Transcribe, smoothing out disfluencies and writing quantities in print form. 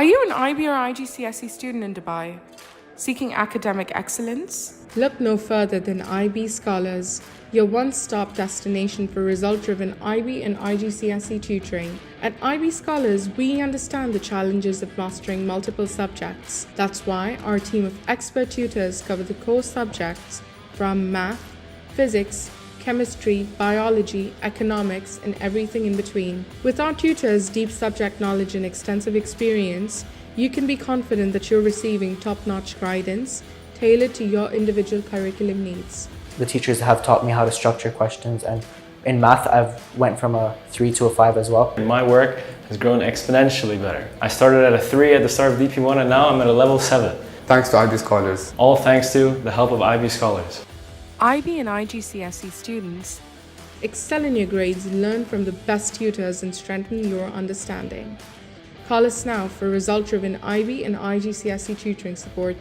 you an IB or IGCSE student in Dubai, seeking academic excellence? Look no further than IB Scholars, your one-stop destination for result-driven IB and IGCSE tutoring. At IB Scholars, we understand the challenges of mastering multiple subjects. That's why our team of expert tutors cover the core subjects from math, physics, chemistry, biology, economics, and everything in between. With our tutors' deep subject knowledge and extensive experience, you can be confident that you're receiving top-notch guidance tailored to your individual curriculum needs. The teachers have taught me how to structure questions, and in math I've went from a 3 to a 5 as well. My work has grown exponentially better. I started at a 3 at the start of DP1 and now I'm at a level 7. Thanks to IB Scholars. All thanks to the help of IB Scholars. IB and IGCSE students Excel in your grades, learn from the best tutors, and strengthen your understanding. Call us now for result-driven IB and IGCSE tutoring support.